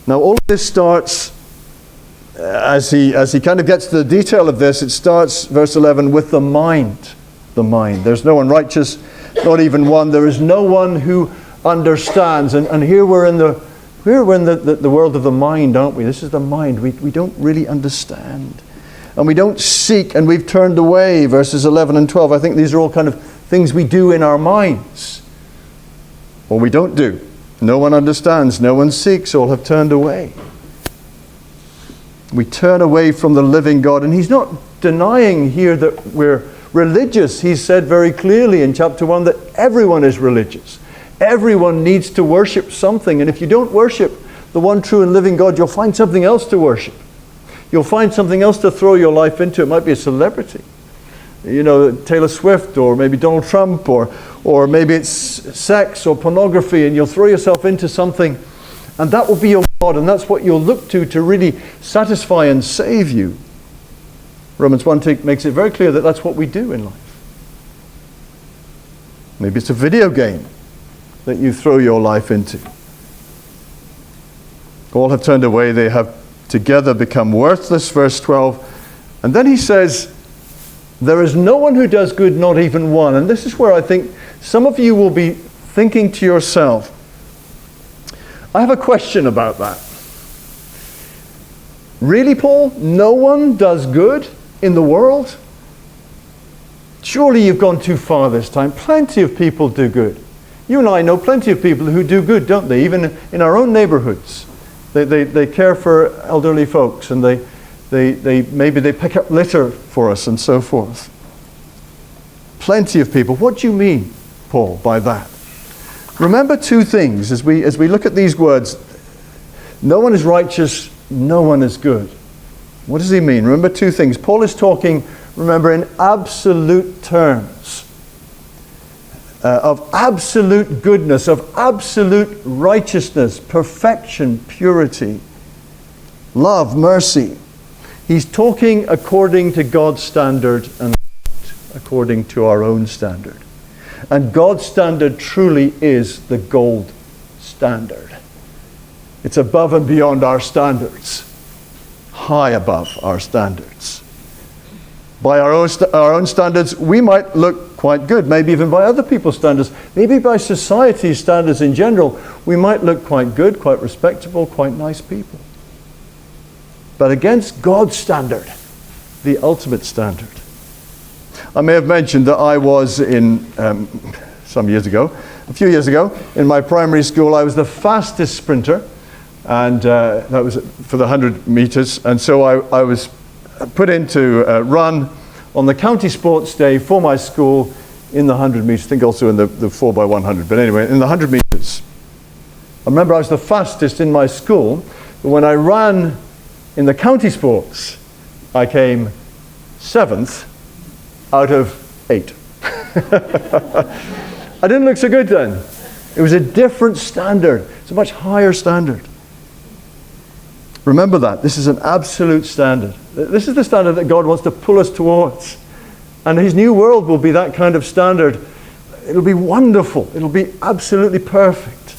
Now all of this starts, as he kind of gets to the detail of this, it starts, verse 11, with the mind. The mind. There's no one righteous, not even one. There is no one who understands. And here we're in the world of the mind, aren't we? This is the mind. We don't really understand. And we don't seek, and we've turned away, verses 11 and 12. I think these are all kind of things we do in our minds. Or we don't do. No one understands, no one seeks, all have turned away. We turn away from the living God. And he's not denying here that we're religious. He said very clearly in chapter 1 that everyone is religious. Everyone needs to worship something. And if you don't worship the one true and living God, you'll find something else to worship. You'll find something else to throw your life into. It might be a celebrity. You know, Taylor Swift, or maybe Donald Trump, or maybe it's sex or pornography, and you'll throw yourself into something, and that will be your God, and that's what you'll look to really satisfy and save you. Romans 1 makes it very clear that that's what we do in life. Maybe it's a video game that you throw your life into. All have turned away, they have together become worthless, verse 12. And then he says, there is no one who does good, not even one. And this is where I think some of you will be thinking to yourself, I have a question about that. Really, Paul? No one does good in the world? Surely you've gone too far this time. Plenty of people do good. You and I know plenty of people who do good, don't they? Even in our own neighborhoods. They care for elderly folks, and maybe they pick up litter for us and so forth. Plenty of people. What do you mean, Paul, by that? Remember two things as we look at these words. No one is righteous, no one is good. What does he mean? Remember two things. Paul is talking, remember, in absolute terms. Of absolute goodness, of absolute righteousness, perfection, purity, love, mercy. He's talking according to God's standard and not according to our own standard. And God's standard truly is the gold standard. It's above and beyond our standards. High above our standards. By our own standards, we might look quite good. Maybe even by other people's standards. Maybe by society's standards in general, we might look quite good, quite respectable, quite nice people. But against God's standard, the ultimate standard. I may have mentioned that I was in, a few years ago, in my primary school, I was the fastest sprinter, and that was for the 100 meters. And so I was put in to run on the county sports day for my school in the 100 meters. I think also in the 4x100, but anyway, in the 100 meters. I remember I was the fastest in my school, but when I ran in the county sports, I came 7th out of 8. I didn't look so good then. It was a different standard. It's a much higher standard. Remember that. This is an absolute standard. This is the standard that God wants to pull us towards. And his new world will be that kind of standard. It'll be wonderful. It'll be absolutely perfect.